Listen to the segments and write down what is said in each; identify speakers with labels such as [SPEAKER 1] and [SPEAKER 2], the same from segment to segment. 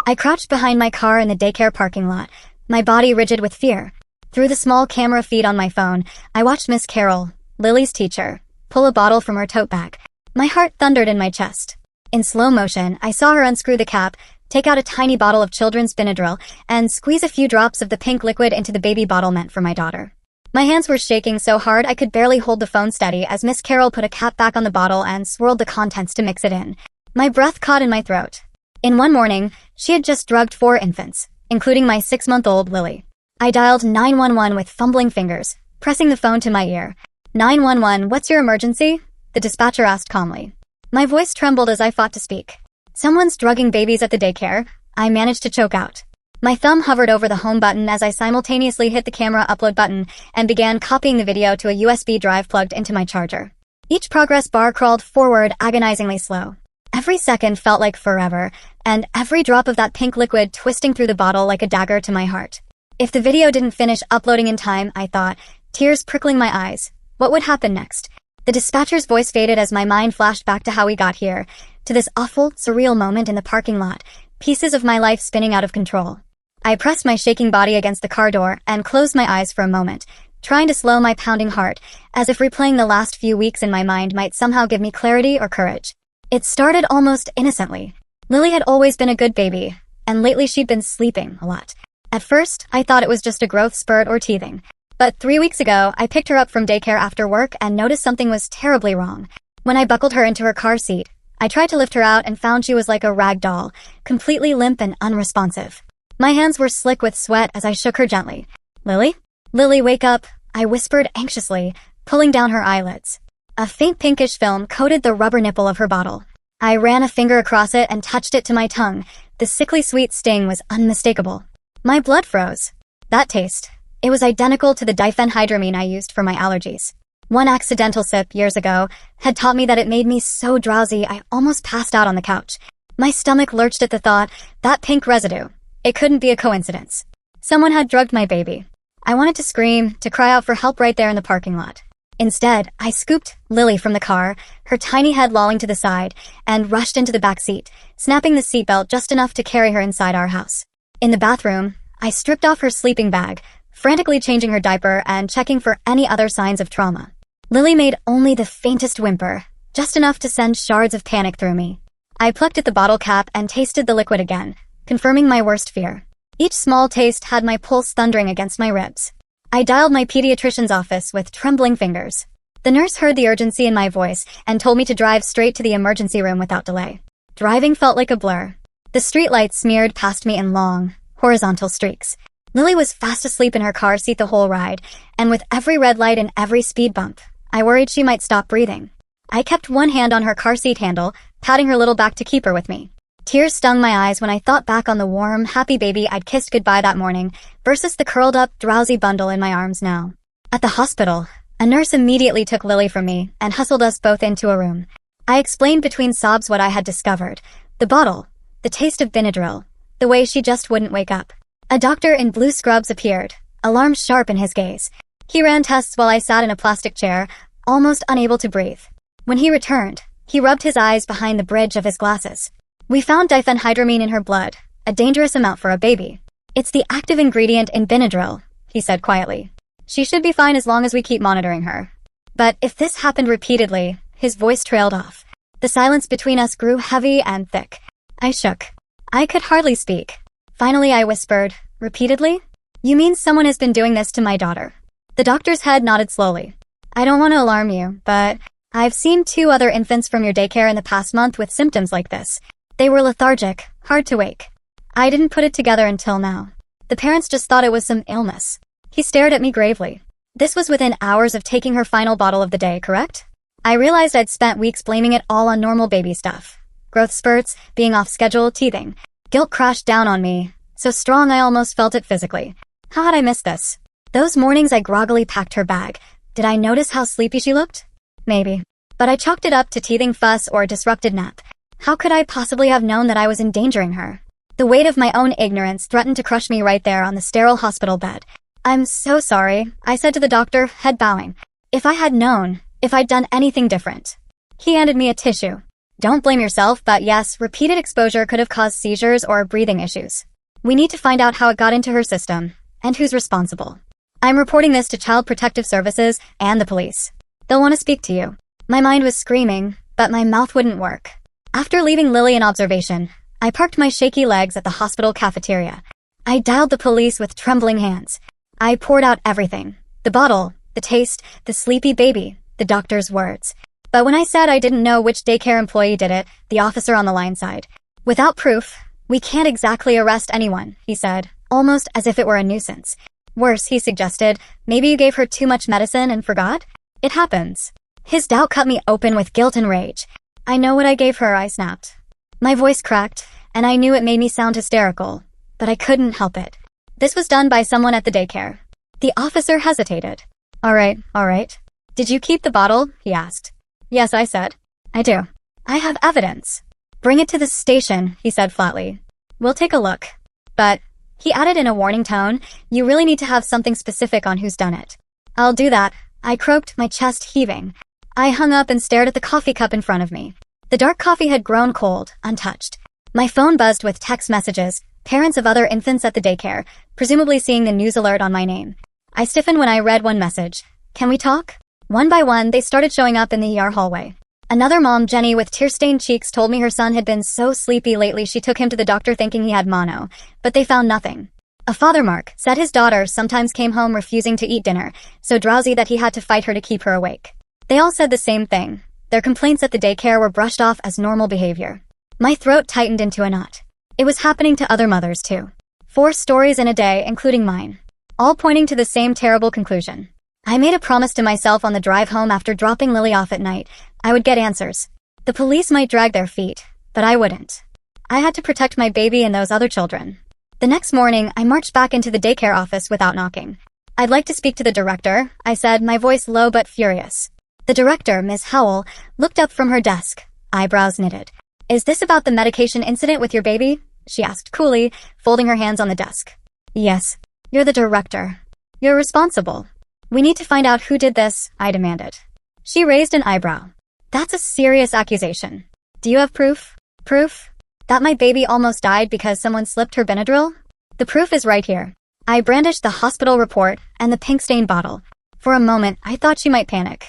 [SPEAKER 1] I crouched behind my car in the daycare parking lot, my body rigid with fear. Through the small camera feed on my phone, I watched Miss Carol, Lily's teacher, pull a bottle from her tote bag. My heart thundered in my chest. In slow motion, I saw her unscrew the cap, take out a tiny bottle of children's Benadryl, and squeeze a few drops of the pink liquid into the baby bottle meant for my daughter. My hands were shaking so hard I could barely hold the phone steady as Miss Carol put a cap back on the bottle and swirled the contents to mix it in. My breath caught in my throat. In one morning, she had just drugged 4 infants, including my 6-month-old Lily. I dialed 911 with fumbling fingers, pressing the phone to my ear. 911, what's your emergency? The dispatcher asked calmly. My voice trembled as I fought to speak. Someone's drugging babies at the daycare. I managed to choke out. My thumb hovered over the home button as I simultaneously hit the camera upload button and began copying the video to a USB drive plugged into my charger. Each progress bar crawled forward agonizingly slow. Every second felt like forever, and every drop of that pink liquid twisting through the bottle like a dagger to my heart. If the video didn't finish uploading in time, I thought, tears prickling my eyes, what would happen next? The dispatcher's voice faded as my mind flashed back to how we got here, to this awful, surreal moment in the parking lot, pieces of my life spinning out of control. I pressed my shaking body against the car door and closed my eyes for a moment, trying to slow my pounding heart, as if replaying the last few weeks in my mind might somehow give me clarity or courage. It started almost innocently. Lily had always been a good baby, and lately she'd been sleeping a lot. At first, I thought it was just a growth spurt or teething. But 3 weeks ago, I picked her up from daycare after work and noticed something was terribly wrong. When I buckled her into her car seat, I tried to lift her out and found she was like a rag doll, completely limp and unresponsive. My hands were slick with sweat as I shook her gently. Lily? Lily, wake up, I whispered anxiously, pulling down her eyelids. A faint pinkish film coated the rubber nipple of her bottle. I ran a finger across it and touched it to my tongue. The sickly sweet sting was unmistakable. My blood froze. That taste. It was identical to the diphenhydramine I used for my allergies. One accidental sip years ago had taught me that it made me so drowsy I almost passed out on the couch. My stomach lurched at the thought, that pink residue. It couldn't be a coincidence. Someone had drugged my baby. I wanted to scream, to cry out for help right there in the parking lot. Instead, I scooped Lily from the car, her tiny head lolling to the side, and rushed into the back seat, snapping the seatbelt just enough to carry her inside our house. In the bathroom, I stripped off her sleeping bag, frantically changing her diaper and checking for any other signs of trauma. Lily made only the faintest whimper, just enough to send shards of panic through me. I plucked at the bottle cap and tasted the liquid again, confirming my worst fear. Each small taste had my pulse thundering against my ribs. I dialed my pediatrician's office with trembling fingers. The nurse heard the urgency in my voice and told me to drive straight to the emergency room without delay. Driving felt like a blur. The streetlights smeared past me in long, horizontal streaks. Lily was fast asleep in her car seat the whole ride, and with every red light and every speed bump, I worried she might stop breathing. I kept one hand on her car seat handle, patting her little back to keep her with me. Tears stung my eyes when I thought back on the warm, happy baby I'd kissed goodbye that morning versus the curled-up, drowsy bundle in my arms now. At the hospital, a nurse immediately took Lily from me and hustled us both into a room. I explained between sobs what I had discovered. The bottle, the taste of Benadryl, the way she just wouldn't wake up. A doctor in blue scrubs appeared, alarm sharp in his gaze. He ran tests while I sat in a plastic chair, almost unable to breathe. When he returned, he rubbed his eyes behind the bridge of his glasses. We found diphenhydramine in her blood, a dangerous amount for a baby. It's the active ingredient in Benadryl, he said quietly. She should be fine as long as we keep monitoring her. But if this happened repeatedly, his voice trailed off. The silence between us grew heavy and thick. I shook. I could hardly speak. Finally, I whispered, repeatedly? You mean someone has been doing this to my daughter? The doctor's head nodded slowly. I don't want to alarm you, but I've seen 2 other infants from your daycare in the past month with symptoms like this. They were lethargic, hard to wake. I didn't put it together until now. The parents just thought it was some illness. He stared at me gravely. This was within hours of taking her final bottle of the day, correct? I realized I'd spent weeks blaming it all on normal baby stuff. Growth spurts, being off schedule, teething. Guilt crashed down on me, so strong I almost felt it physically. How had I missed this? Those mornings I groggily packed her bag. Did I notice how sleepy she looked? Maybe. But I chalked it up to teething fuss or disrupted nap. How could I possibly have known that I was endangering her? The weight of my own ignorance threatened to crush me right there on the sterile hospital bed. I'm so sorry, I said to the doctor, head bowing. If I had known, if I'd done anything different. He handed me a tissue. Don't blame yourself, but yes, repeated exposure could have caused seizures or breathing issues. We need to find out how it got into her system and who's responsible. I'm reporting this to Child Protective Services and the police. They'll want to speak to you. My mind was screaming, but my mouth wouldn't work. After leaving Lily in observation, I parked my shaky legs at the hospital cafeteria. I dialed the police with trembling hands. I poured out everything. The bottle, the taste, the sleepy baby, the doctor's words. But when I said I didn't know which daycare employee did it, the officer on the line sighed. Without proof, we can't exactly arrest anyone, he said, almost as if it were a nuisance. Worse, he suggested, maybe you gave her too much medicine and forgot? It happens. His doubt cut me open with guilt and rage. I know what I gave her, I snapped. My voice cracked, and I knew it made me sound hysterical, but I couldn't help it. This was done by someone at the daycare. The officer hesitated. All right. Did you keep the bottle? He asked. Yes, I said. I do. I have evidence. Bring it to the station, he said flatly. We'll take a look. But, he added in a warning tone, you really need to have something specific on who's done it. I'll do that. I croaked, my chest heaving. I hung up and stared at the coffee cup in front of me. The dark coffee had grown cold, untouched. My phone buzzed with text messages, parents of other infants at the daycare, presumably seeing the news alert on my name. I stiffened when I read one message. Can we talk? One by one, they started showing up in the ER hallway. Another mom, Jenny, with tear-stained cheeks, told me her son had been so sleepy lately she took him to the doctor thinking he had mono, but they found nothing. A father, Mark, said his daughter sometimes came home refusing to eat dinner, so drowsy that he had to fight her to keep her awake. They all said the same thing. Their complaints at the daycare were brushed off as normal behavior. My throat tightened into a knot. It was happening to other mothers, too. 4 stories in a day, including mine. All pointing to the same terrible conclusion. I made a promise to myself on the drive home after dropping Lily off at night. I would get answers. The police might drag their feet, but I wouldn't. I had to protect my baby and those other children. The next morning, I marched back into the daycare office without knocking. I'd like to speak to the director, I said, my voice low but furious. The director, Ms. Howell, looked up from her desk, eyebrows knitted. Is this about the medication incident with your baby? She asked coolly, folding her hands on the desk. Yes. You're the director. You're responsible. We need to find out who did this, I demanded. She raised an eyebrow. That's a serious accusation. Do you have proof? Proof? That my baby almost died because someone slipped her Benadryl? The proof is right here. I brandished the hospital report and the pink-stained bottle. For a moment, I thought she might panic.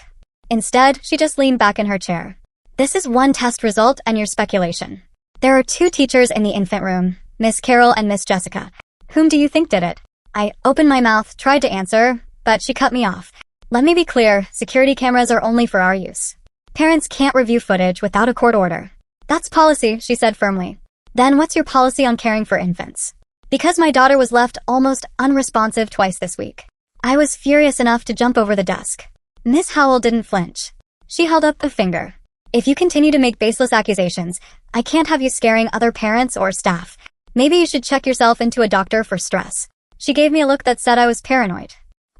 [SPEAKER 1] Instead, she just leaned back in her chair. This is one test result and your speculation. There are 2 teachers in the infant room, Miss Carol and Miss Jessica. Whom do you think did it? I opened my mouth, tried to answer, but she cut me off. Let me be clear, security cameras are only for our use. Parents can't review footage without a court order. That's policy, she said firmly. Then what's your policy on caring for infants? Because my daughter was left almost unresponsive twice this week. I was furious enough to jump over the desk. Miss Howell didn't flinch. She held up a finger. If you continue to make baseless accusations, I can't have you scaring other parents or staff. Maybe you should check yourself into a doctor for stress. She gave me a look that said I was paranoid.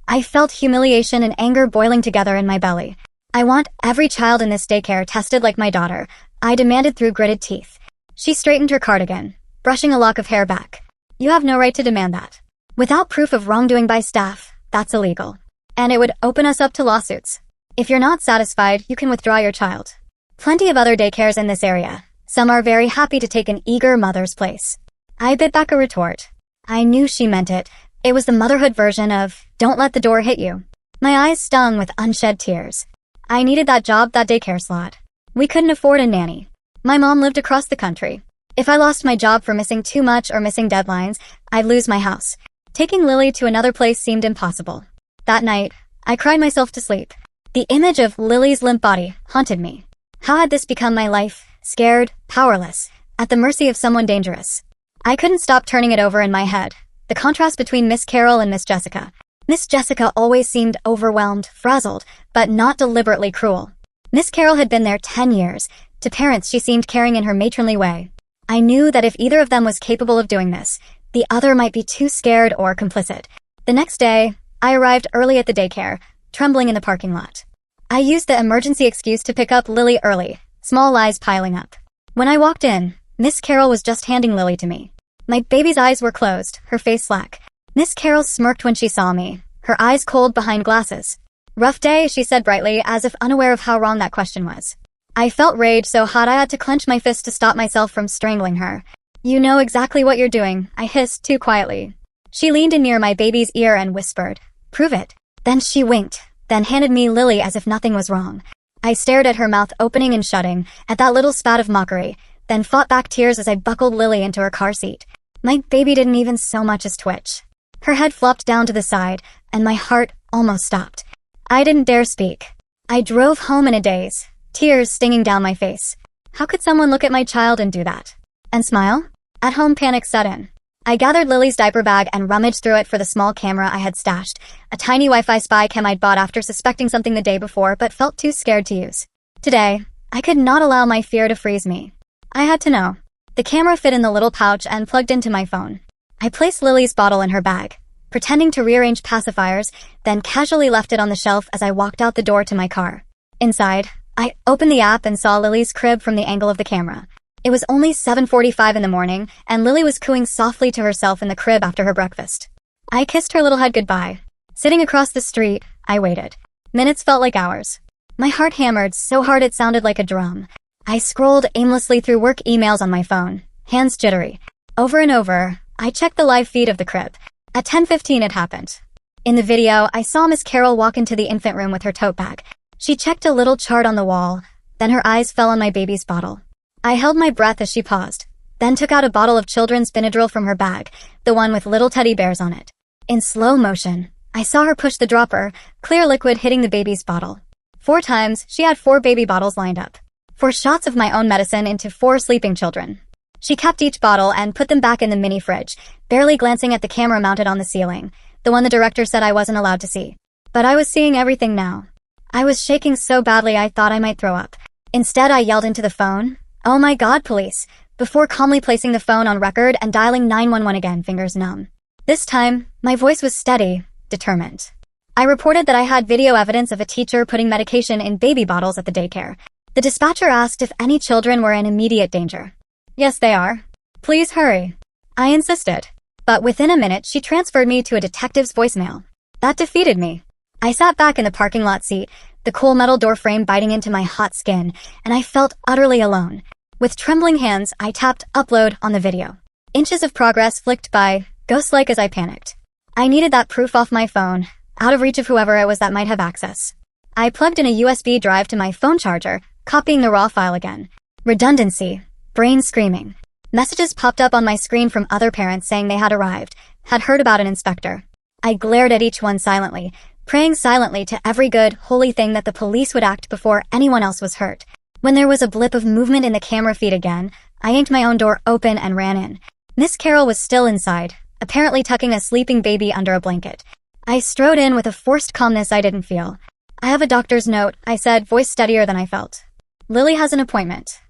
[SPEAKER 1] I felt humiliation and anger boiling together in my belly. I want every child in this daycare tested like my daughter, I demanded through gritted teeth. She straightened her cardigan, brushing a lock of hair back. You have no right to demand that. Without proof of wrongdoing by staff, that's illegal. And it would open us up to lawsuits. If you're not satisfied, you can withdraw your child. Plenty of other daycares in this area. Some are very happy to take an eager mother's place. I bit back a retort. I knew she meant it. It was the motherhood version of, don't let the door hit you. My eyes stung with unshed tears. I needed that job, that daycare slot. We couldn't afford a nanny. My mom lived across the country. If I lost my job for missing too much or missing deadlines, I'd lose my house. Taking Lily to another place seemed impossible. That night, I cried myself to sleep. The image of Lily's limp body haunted me. How had this become my life? Scared, powerless, at the mercy of someone dangerous. I couldn't stop turning it over in my head. The contrast between Miss Carol and Miss Jessica. Miss Jessica always seemed overwhelmed, frazzled, but not deliberately cruel. Miss Carol had been there 10 years. To parents, she seemed caring in her matronly way. I knew that if either of them was capable of doing this, the other might be too scared or complicit. The next day, I arrived early at the daycare, trembling in the parking lot. I used the emergency excuse to pick up Lily early, small lies piling up. When I walked in, Miss Carol was just handing Lily to me. My baby's eyes were closed, her face slack. Miss Carol smirked when she saw me, her eyes cold behind glasses. Rough day, she said brightly, as if unaware of how wrong that question was. I felt rage so hot I had to clench my fist to stop myself from strangling her. "You know exactly what you're doing," I hissed too quietly. She leaned in near my baby's ear and whispered, "Prove it." Then she winked, then handed me Lily as if nothing was wrong. I stared at her mouth opening and shutting, at that little spat of mockery, then fought back tears as I buckled Lily into her car seat. My baby didn't even so much as twitch. Her head flopped down to the side, and my heart almost stopped. I didn't dare speak. I drove home in a daze, tears stinging down my face. How could someone look at my child and do that? And smile? At home, panic set in. I gathered Lily's diaper bag and rummaged through it for the small camera I had stashed, a tiny Wi-Fi spy cam I'd bought after suspecting something the day before but felt too scared to use. Today, I could not allow my fear to freeze me. I had to know. The camera fit in the little pouch and plugged into my phone. I placed Lily's bottle in her bag, pretending to rearrange pacifiers, then casually left it on the shelf as I walked out the door to my car. Inside, I opened the app and saw Lily's crib from the angle of the camera. It was only 7:45 in the morning, and Lily was cooing softly to herself in the crib after her breakfast. I kissed her little head goodbye. Sitting across the street, I waited. Minutes felt like hours. My heart hammered so hard it sounded like a drum. I scrolled aimlessly through work emails on my phone, hands jittery. Over and over, I checked the live feed of the crib. At 10:15 it happened. In the video, I saw Miss Carol walk into the infant room with her tote bag. She checked a little chart on the wall, then her eyes fell on my baby's bottle. I held my breath as she paused, then took out a bottle of children's Benadryl from her bag, the one with little teddy bears on it. In slow motion, I saw her push the dropper, clear liquid hitting the baby's bottle. 4 times, she had 4 baby bottles lined up. 4 shots of my own medicine into 4 sleeping children. She kept each bottle and put them back in the mini fridge, barely glancing at the camera mounted on the ceiling, the one the director said I wasn't allowed to see. But I was seeing everything now. I was shaking so badly I thought I might throw up. Instead, I yelled into the phone, "Oh my God, police," before calmly placing the phone on record and dialing 911 again, fingers numb. This time, my voice was steady, determined. I reported that I had video evidence of a teacher putting medication in baby bottles at the daycare. The dispatcher asked if any children were in immediate danger. "Yes, they are. Please hurry." I insisted. But within a minute, she transferred me to a detective's voicemail. That defeated me. I sat back in the parking lot seat, the cool metal door frame biting into my hot skin, and I felt utterly alone. With trembling hands, I tapped upload on the video. Inches of progress flicked by, ghost-like as I panicked. I needed that proof off my phone, out of reach of whoever it was that might have access. I plugged in a USB drive to my phone charger, copying the raw file again. Redundancy. Brain screaming. Messages popped up on my screen from other parents saying they had arrived, had heard about an inspector. I glared at each one silently, praying silently to every good, holy thing that the police would act before anyone else was hurt. When there was a blip of movement in the camera feed again, I yanked my own door open and ran in. Miss Carol was still inside, apparently tucking a sleeping baby under a blanket. I strode in with a forced calmness I didn't feel. "I have a doctor's note," I said, voice steadier than I felt. "Lily has an appointment.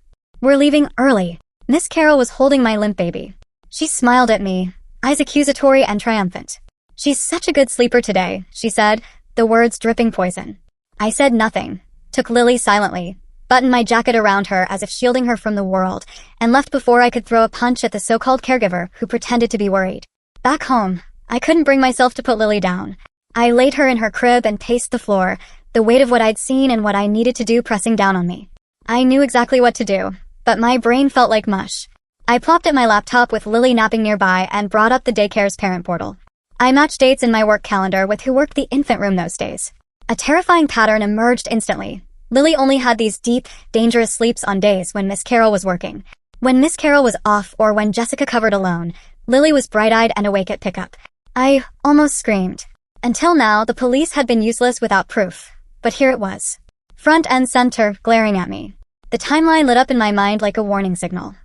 [SPEAKER 1] We're leaving early." Miss Carol was holding my limp baby. She smiled at me, eyes accusatory and triumphant. "She's such a good sleeper today," she said, the words dripping poison. I said nothing, took Lily silently, buttoned my jacket around her as if shielding her from the world, and left before I could throw a punch at the so-called caregiver who pretended to be worried. Back home, I couldn't bring myself to put Lily down. I laid her in her crib and paced the floor, the weight of what I'd seen and what I needed to do pressing down on me. I knew exactly what to do, but my brain felt like mush. I plopped at my laptop with Lily napping nearby and brought up the daycare's parent portal. I matched dates in my work calendar with who worked the infant room those days. A terrifying pattern emerged instantly. Lily only had these deep, dangerous sleeps on days when Miss Carol was working. When Miss Carol was off or when Jessica covered alone, Lily was bright-eyed and awake at pickup. I almost screamed. Until now, the police had been useless without proof. But here it was. Front and center, glaring at me. The timeline lit up in my mind like a warning signal.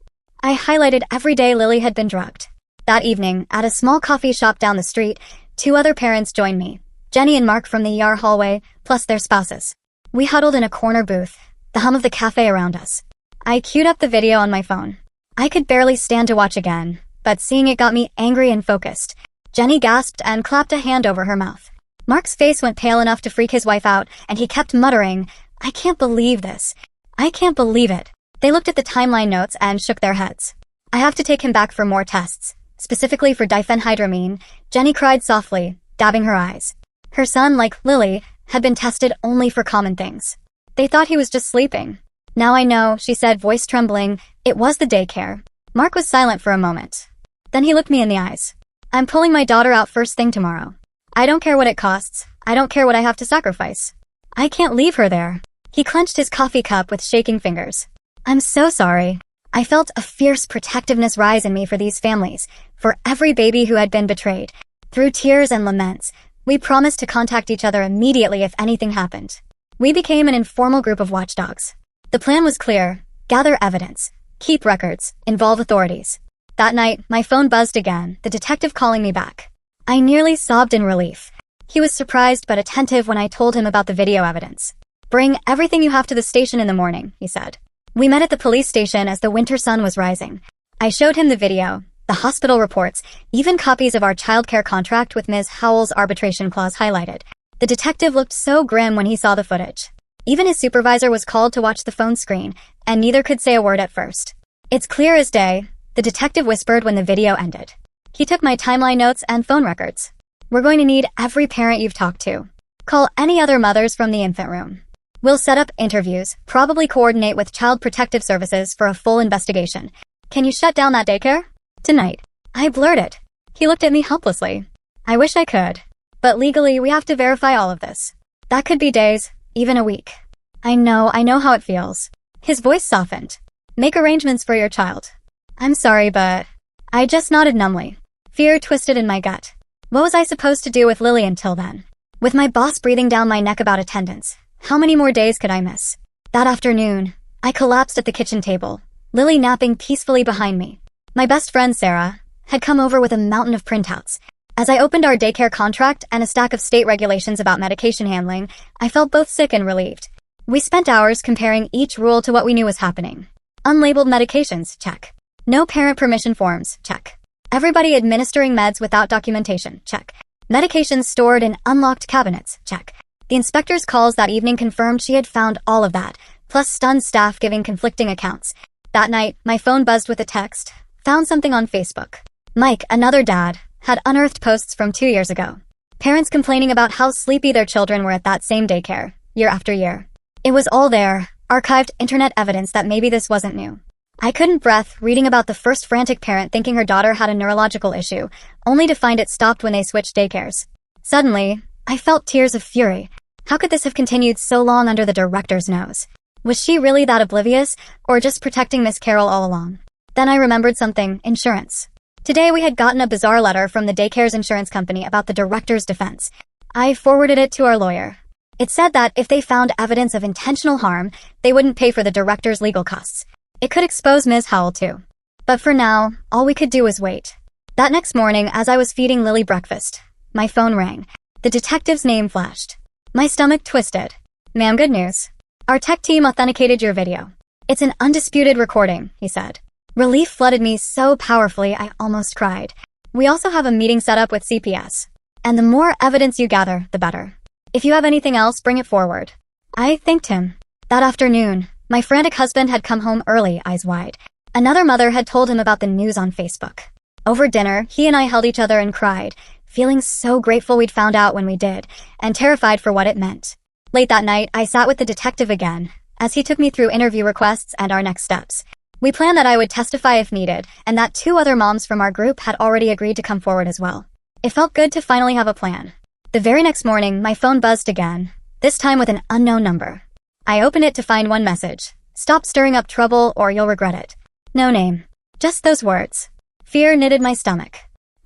[SPEAKER 1] I highlighted every day Lily had been drugged. That evening, at a small coffee shop down the street, 2 other parents joined me, Jenny and Mark from the ER hallway, plus their spouses. We huddled in a corner booth, the hum of the cafe around us. I queued up the video on my phone. I could barely stand to watch again, but seeing it got me angry and focused. Jenny gasped and clapped a hand over her mouth. Mark's face went pale enough to freak his wife out, and he kept muttering, "I can't believe this. I can't believe it." They looked at the timeline notes and shook their heads. "I have to take him back for more tests, specifically for diphenhydramine," Jenny cried softly, dabbing her eyes. Her son, like Lily, had been tested only for common things. They thought he was just sleeping. Now I know, she said, voice trembling. It was the daycare. Mark was silent for a moment. Then he looked me in the eyes. I'm pulling my daughter out first thing tomorrow. I don't care what it costs. I don't care what I have to sacrifice. I can't leave her there. He clenched his coffee cup with shaking fingers. I'm so sorry. I felt a fierce protectiveness rise in me for these families, for every baby who had been betrayed. Through tears and laments, we promised to contact each other immediately if anything happened. We became an informal group of watchdogs. The plan was clear: gather evidence, keep records, involve authorities. That night, my phone buzzed again, the detective calling me back. I nearly sobbed in relief. He was surprised but attentive when I told him about the video evidence. Bring everything you have to the station in the morning, he said. We met at the police station as the winter sun was rising. I showed him the video, the hospital reports, even copies of our childcare contract with Ms. Howell's arbitration clause highlighted. The detective looked so grim when he saw the footage. Even his supervisor was called to watch the phone screen, and neither could say a word at first. It's clear as day, the detective whispered when the video ended. He took my timeline notes and phone records. We're going to need every parent you've talked to. Call any other mothers from the infant room. We'll set up interviews, probably coordinate with Child Protective Services for a full investigation. Can you shut down that daycare? Tonight. I blurted. He looked at me helplessly. I wish I could. But legally, we have to verify all of this. That could be days, even a week. I know how it feels. His voice softened. Make arrangements for your child. I'm sorry, but... I just nodded numbly. Fear twisted in my gut. What was I supposed to do with Lily until then? With my boss breathing down my neck about attendance, how many more days could I miss? That afternoon, I collapsed at the kitchen table, Lily napping peacefully behind me. My best friend, Sarah, had come over with a mountain of printouts. As I opened our daycare contract and a stack of state regulations about medication handling, I felt both sick and relieved. We spent hours comparing each rule to what we knew was happening. Unlabeled medications, check. No parent permission forms, check. Everybody administering meds without documentation, check. Medications stored in unlocked cabinets, check. The inspector's calls that evening confirmed she had found all of that, plus stunned staff giving conflicting accounts. That night, my phone buzzed with a text. Found something on Facebook. Mike, another dad, had unearthed posts from 2 years ago. Parents complaining about how sleepy their children were at that same daycare, year after year. It was all there, archived internet evidence that maybe this wasn't new. I couldn't breathe reading about the first frantic parent thinking her daughter had a neurological issue, only to find it stopped when they switched daycares. Suddenly, I felt tears of fury. How could this have continued so long under the director's nose? Was she really that oblivious, or just protecting Miss Carroll all along? Then I remembered something: insurance. Today we had gotten a bizarre letter from the daycare's insurance company about the director's defense. I forwarded it to our lawyer. It said that if they found evidence of intentional harm, they wouldn't pay for the director's legal costs. It could expose Ms. Howell too. But for now, all we could do was wait. That next morning, as I was feeding Lily breakfast, my phone rang. The detective's name flashed. My stomach twisted. Ma'am, good news. Our tech team authenticated your video. It's an undisputed recording, he said. Relief flooded me so powerfully I almost cried. We also have a meeting set up with CPS. And the more evidence you gather, the better. If you have anything else, bring it forward. I thanked him. That afternoon, my frantic husband had come home early, eyes wide. Another mother had told him about the news on Facebook. Over dinner, he and I held each other and cried, feeling so grateful we'd found out when we did, and terrified for what it meant. Late that night, I sat with the detective again, as he took me through interview requests and our next steps. We planned that I would testify if needed, and that 2 other moms from our group had already agreed to come forward as well. It felt good to finally have a plan. The very next morning, my phone buzzed again, this time with an unknown number. I opened it to find one message. Stop stirring up trouble or you'll regret it. No name. Just those words. Fear knitted my stomach.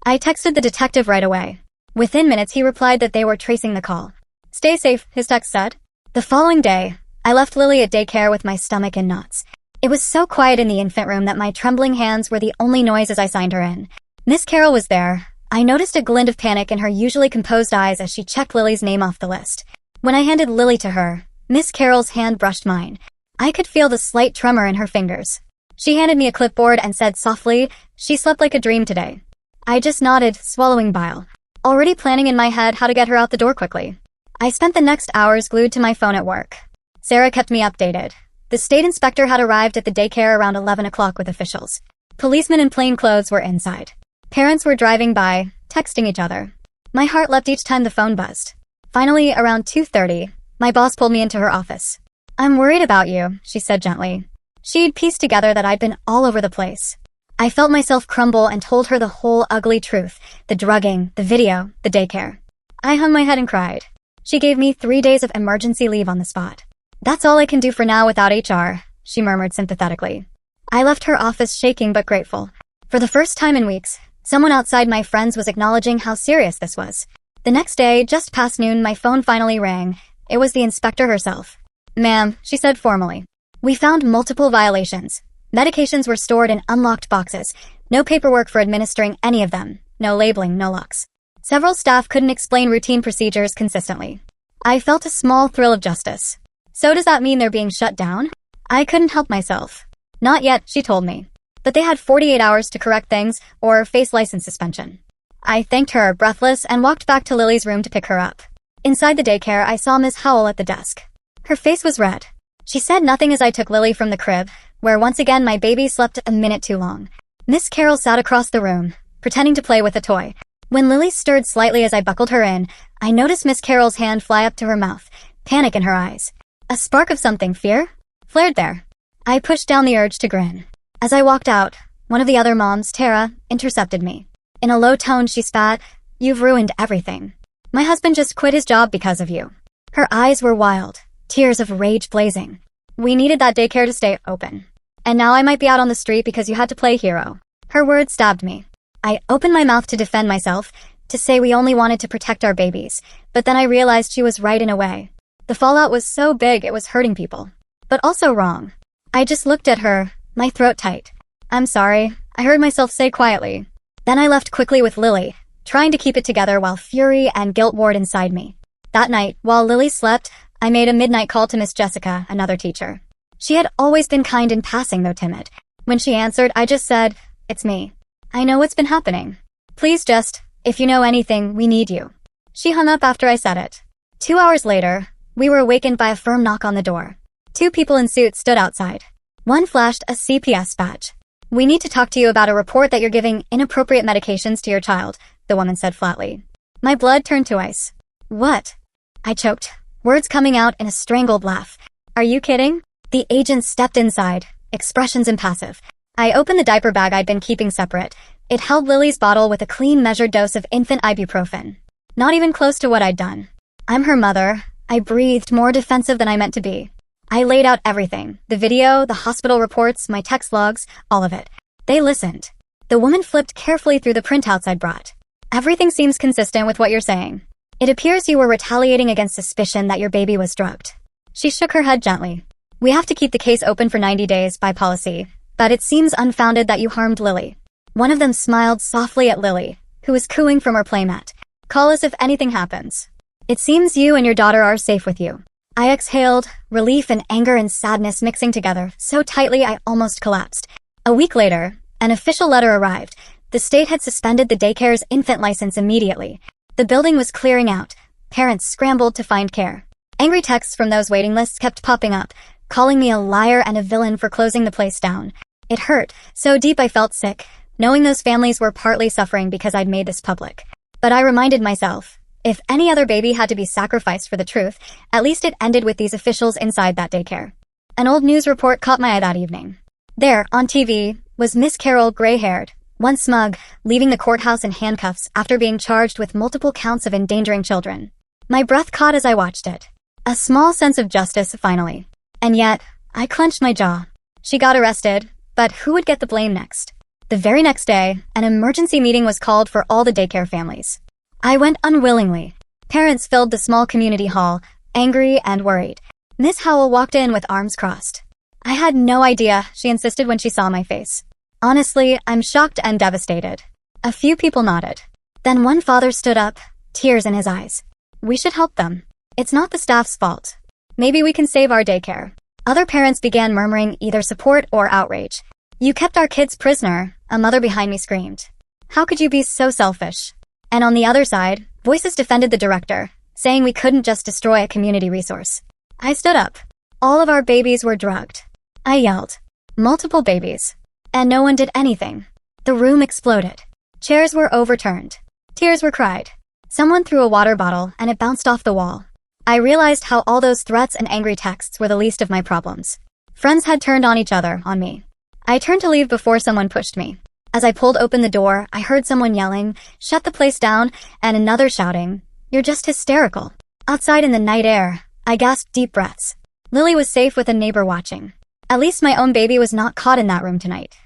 [SPEAKER 1] I texted the detective right away. Within minutes, he replied that they were tracing the call. Stay safe, his text said. The following day, I left Lily at daycare with my stomach in knots. It was so quiet in the infant room that my trembling hands were the only noise as I signed her in. Miss Carroll was there. I noticed a glint of panic in her usually composed eyes as she checked Lily's name off the list. When I handed Lily to her, Miss Carroll's hand brushed mine. I could feel the slight tremor in her fingers. She handed me a clipboard and said softly, "She slept like a dream today." I just nodded, swallowing bile, already planning in my head how to get her out the door quickly. I spent the next hours glued to my phone at work. Sarah kept me updated. The state inspector had arrived at the daycare around 11 o'clock with officials. Policemen in plain clothes were inside. Parents were driving by, texting each other. My heart leapt each time the phone buzzed. Finally, around 2:30, my boss pulled me into her office. I'm worried about you, she said gently. She'd pieced together that I'd been all over the place. I felt myself crumble and told her the whole ugly truth, the drugging, the video, the daycare. I hung my head and cried. She gave me 3 days of emergency leave on the spot. That's all I can do for now without HR, she murmured sympathetically. I left her office shaking but grateful. For the first time in weeks, someone outside my friends was acknowledging how serious this was. The next day, just past noon, my phone finally rang. It was the inspector herself. Ma'am, she said formally. We found multiple violations. Medications were stored in unlocked boxes. No paperwork for administering any of them. No labeling, no locks. Several staff couldn't explain routine procedures consistently. I felt a small thrill of justice. So does that mean they're being shut down? I couldn't help myself. Not yet, she told me. But they had 48 hours to correct things or face license suspension. I thanked her, breathless, and walked back to Lily's room to pick her up. Inside the daycare, I saw Miss Howell at the desk. Her face was red. She said nothing as I took Lily from the crib, where once again my baby slept a minute too long. Miss Carroll sat across the room, pretending to play with a toy. When Lily stirred slightly as I buckled her in, I noticed Miss Carroll's hand fly up to her mouth, panic in her eyes. A spark of something, fear, flared there. I pushed down the urge to grin. As I walked out, one of the other moms, Tara, intercepted me. In a low tone, she spat, "You've ruined everything. My husband just quit his job because of you." Her eyes were wild, tears of rage blazing. We needed that daycare to stay open. And now I might be out on the street because you had to play hero. Her words stabbed me. I opened my mouth to defend myself, to say we only wanted to protect our babies, but then I realized she was right in a way. The fallout was so big it was hurting people. But also wrong. I just looked at her, my throat tight. "I'm sorry," I heard myself say quietly. Then I left quickly with Lily, trying to keep it together while fury and guilt warred inside me. That night, while Lily slept, I made a midnight call to Miss Jessica, another teacher. She had always been kind in passing, though timid. When she answered, I just said, "It's me. I know what's been happening. Please just, if you know anything, we need you." She hung up after I said it. 2 hours later, we were awakened by a firm knock on the door. 2 people in suits stood outside. One flashed a CPS badge. "We need to talk to you about a report that you're giving inappropriate medications to your child," the woman said flatly. My blood turned to ice. "What?" I choked, words coming out in a strangled laugh. "Are you kidding?" The agent stepped inside, expressions impassive. I opened the diaper bag I'd been keeping separate. It held Lily's bottle with a clean measured dose of infant ibuprofen. Not even close to what I'd done. "I'm her mother." I breathed, more defensive than I meant to be. I laid out everything. The video, the hospital reports, my text logs, all of it. They listened. The woman flipped carefully through the printouts I'd brought. "Everything seems consistent with what you're saying. It appears you were retaliating against suspicion that your baby was drugged." She shook her head gently. "We have to keep the case open for 90 days by policy, but it seems unfounded that you harmed Lily." One of them smiled softly at Lily, who was cooing from her playmat. "Call us if anything happens. It seems you and your daughter are safe with you." I exhaled, relief and anger and sadness mixing together, so tightly I almost collapsed. A week later, an official letter arrived. The state had suspended the daycare's infant license immediately. The building was clearing out. Parents scrambled to find care. Angry texts from those waiting lists kept popping up, calling me a liar and a villain for closing the place down. It hurt, so deep I felt sick, knowing those families were partly suffering because I'd made this public. But I reminded myself, if any other baby had to be sacrificed for the truth, at least it ended with these officials inside that daycare. An old news report caught my eye that evening. There, on TV, was Miss Carroll, gray-haired, once smug, leaving the courthouse in handcuffs after being charged with multiple counts of endangering children. My breath caught as I watched it. A small sense of justice, finally. And yet, I clenched my jaw. She got arrested, but who would get the blame next? The very next day, an emergency meeting was called for all the daycare families. I went unwillingly. Parents filled the small community hall, angry and worried. Miss Howell walked in with arms crossed. "I had no idea," she insisted when she saw my face. "Honestly, I'm shocked and devastated." A few people nodded. Then one father stood up, tears in his eyes. "We should help them. It's not the staff's fault. Maybe we can save our daycare." Other parents began murmuring either support or outrage. "You kept our kids prisoner," a mother behind me screamed. "How could you be so selfish?" And on the other side, voices defended the director, saying we couldn't just destroy a community resource. I stood up. All of our babies were drugged. I yelled. Multiple babies. And no one did anything. The room exploded. Chairs were overturned. Tears were cried. Someone threw a water bottle and it bounced off the wall. I realized how all those threats and angry texts were the least of my problems. Friends had turned on each other, on me. I turned to leave before someone pushed me. As I pulled open the door, I heard someone yelling, "Shut the place down," and another shouting, "You're just hysterical." Outside in the night air, I gasped deep breaths. Lily was safe with a neighbor watching. At least my own baby was not caught in that room tonight.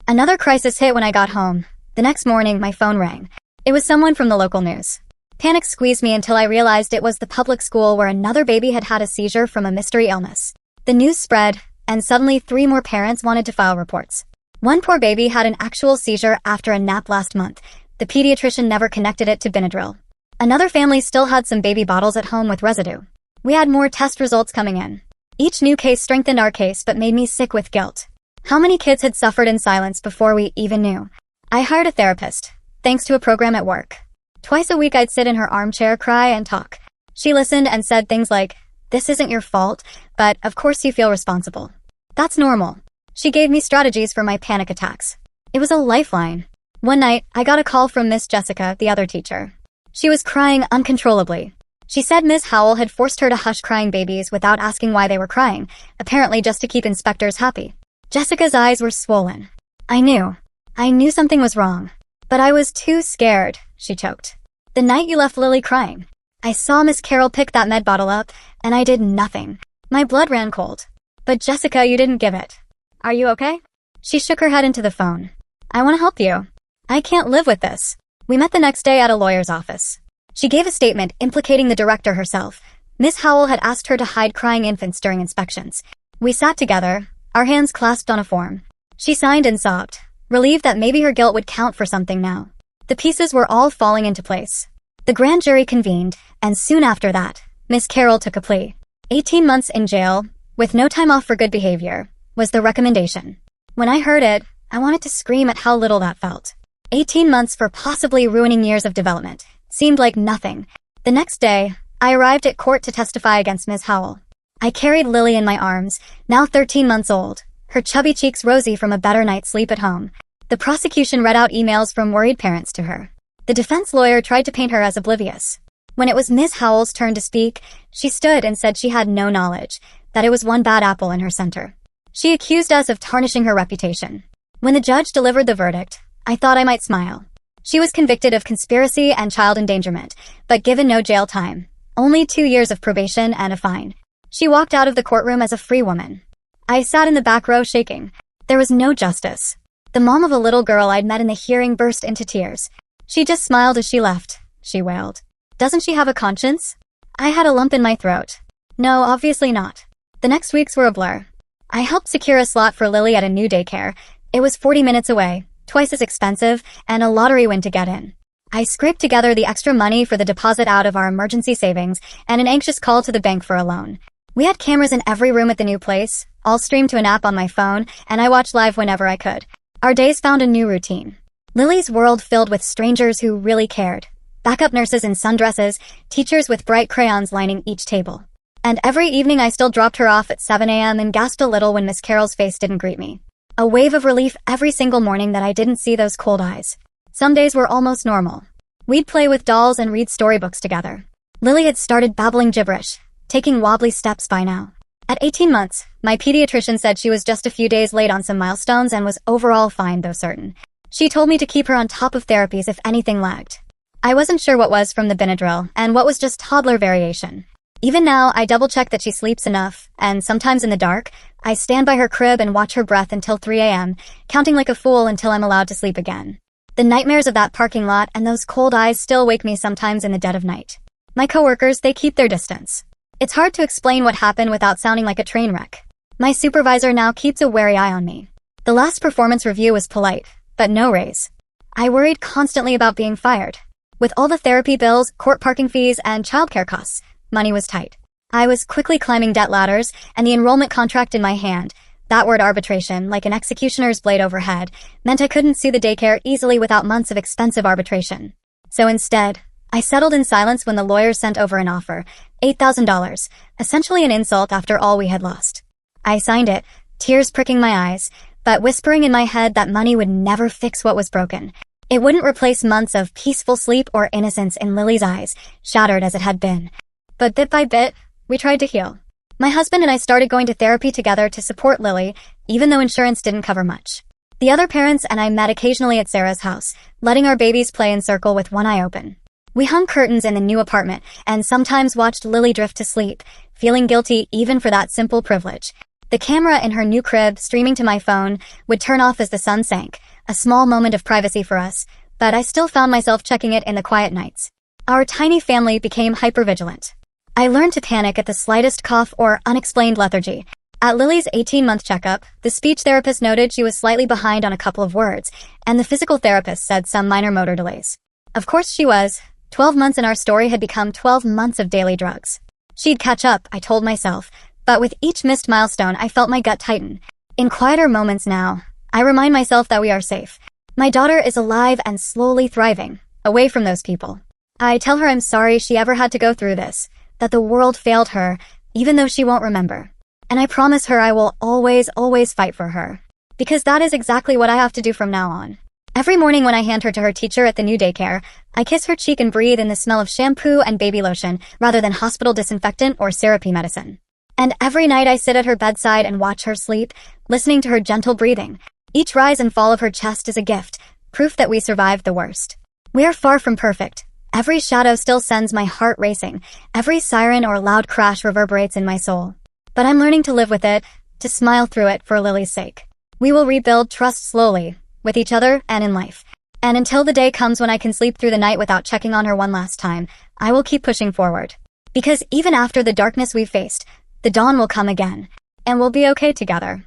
[SPEAKER 1] Another crisis hit when I got home. The next morning, my phone rang. It was someone from the local news. Panic squeezed me until I realized it was the public school where another baby had had a seizure from a mystery illness. The news spread, and suddenly 3 more parents wanted to file reports. One poor baby had an actual seizure after a nap last month. The pediatrician never connected it to Benadryl. Another family still had some baby bottles at home with residue. We had more test results coming in. Each new case strengthened our case but made me sick with guilt. How many kids had suffered in silence before we even knew? I hired a therapist, thanks to a program at work. Twice a week I'd sit in her armchair, cry, and talk. She listened and said things like, "This isn't your fault, but of course you feel responsible. That's normal." She gave me strategies for my panic attacks. It was a lifeline. One night, I got a call from Miss Jessica, the other teacher. She was crying uncontrollably. She said Miss Howell had forced her to hush crying babies without asking why they were crying, apparently just to keep inspectors happy. Jessica's eyes were swollen. I knew something was wrong. But I was too scared, she choked. "The night you left Lily crying, I saw Miss Carroll pick that med bottle up, and I did nothing. My blood ran cold. But Jessica, you didn't give it. Are you okay?" She shook her head into the phone. "I want to help you. I can't live with this." We met the next day at a lawyer's office. She gave a statement implicating the director herself. Miss Howell had asked her to hide crying infants during inspections. We sat together, our hands clasped on a form. She signed and sobbed, relieved that maybe her guilt would count for something now. The pieces were all falling into place. The grand jury convened, and soon after that, Miss Carroll took a plea. 18 months in jail, with no time off for good behavior, was the recommendation. When I heard it, I wanted to scream at how little that felt. 18 months for possibly ruining years of development seemed like nothing. The next day, I arrived at court to testify against Ms. Howell. I carried Lily in my arms, now 13 months old, her chubby cheeks rosy from a better night's sleep at home. The prosecution read out emails from worried parents to her. The defense lawyer tried to paint her as oblivious. When it was Ms. Howell's turn to speak, she stood and said she had no knowledge, that it was one bad apple in her center. She accused us of tarnishing her reputation. When the judge delivered the verdict, I thought I might smile. She was convicted of conspiracy and child endangerment, but given no jail time, only 2 years of probation and a fine. She walked out of the courtroom as a free woman. I sat in the back row shaking. There was no justice. The mom of a little girl I'd met in the hearing burst into tears. She just smiled as she left, she wailed. "Doesn't she have a conscience?" I had a lump in my throat. No, obviously not. The next weeks were a blur. I helped secure a slot for Lily at a new daycare. It was 40 minutes away, twice as expensive, and a lottery win to get in. I scraped together the extra money for the deposit out of our emergency savings and an anxious call to the bank for a loan. We had cameras in every room at the new place, all streamed to an app on my phone, and I watched live whenever I could. Our days found a new routine. Lily's world filled with strangers who really cared. Backup nurses in sundresses, teachers with bright crayons lining each table. And every evening I still dropped her off at 7 a.m. and gasped a little when Miss Carroll's face didn't greet me. A wave of relief every single morning that I didn't see those cold eyes. Some days were almost normal. We'd play with dolls and read storybooks together. Lily had started babbling gibberish, taking wobbly steps by now. At 18 months, my pediatrician said she was just a few days late on some milestones and was overall fine though certain. She told me to keep her on top of therapies if anything lagged. I wasn't sure what was from the Benadryl and what was just toddler variation. Even now, I double-check that she sleeps enough, and sometimes in the dark, I stand by her crib and watch her breath until 3 a.m., counting like a fool until I'm allowed to sleep again. The nightmares of that parking lot and those cold eyes still wake me sometimes in the dead of night. My coworkers, they keep their distance. It's hard to explain what happened without sounding like a train wreck. My supervisor now keeps a wary eye on me. The last performance review was polite, but no raise. I worried constantly about being fired. With all the therapy bills, court parking fees, and childcare costs, money was tight. I was quickly climbing debt ladders, and the enrollment contract in my hand, that word arbitration, like an executioner's blade overhead, meant I couldn't sue the daycare easily without months of expensive arbitration. So instead, I settled in silence when the lawyers sent over an offer, $8,000, essentially an insult after all we had lost. I signed it, tears pricking my eyes, but whispering in my head that money would never fix what was broken. It wouldn't replace months of peaceful sleep or innocence in Lily's eyes, shattered as it had been. But bit by bit, we tried to heal. My husband and I started going to therapy together to support Lily, even though insurance didn't cover much. The other parents and I met occasionally at Sarah's house, letting our babies play in circle with one eye open. We hung curtains in the new apartment and sometimes watched Lily drift to sleep, feeling guilty even for that simple privilege. The camera in her new crib, streaming to my phone, would turn off as the sun sank, a small moment of privacy for us, but I still found myself checking it in the quiet nights. Our tiny family became hypervigilant. I learned to panic at the slightest cough or unexplained lethargy. At Lily's 18-month checkup, the speech therapist noted she was slightly behind on a couple of words, and the physical therapist said some minor motor delays. Of course she was. 12 months in our story had become 12 months of daily drugs. She'd catch up, I told myself, but with each missed milestone, I felt my gut tighten. In quieter moments now, I remind myself that we are safe. My daughter is alive and slowly thriving, away from those people. I tell her I'm sorry she ever had to go through this, that the world failed her, even though she won't remember. And I promise her I will always, always fight for her. Because that is exactly what I have to do from now on. Every morning when I hand her to her teacher at the new daycare, I kiss her cheek and breathe in the smell of shampoo and baby lotion rather than hospital disinfectant or syrupy medicine. And every night I sit at her bedside and watch her sleep, listening to her gentle breathing. Each rise and fall of her chest is a gift, proof that we survived the worst. We are far from perfect. Every shadow still sends my heart racing. Every siren or loud crash reverberates in my soul. But I'm learning to live with it, to smile through it for Lily's sake. We will rebuild trust slowly, with each other and in life. And until the day comes when I can sleep through the night without checking on her one last time, I will keep pushing forward. Because even after the darkness we've faced, the dawn will come again, and we'll be okay together.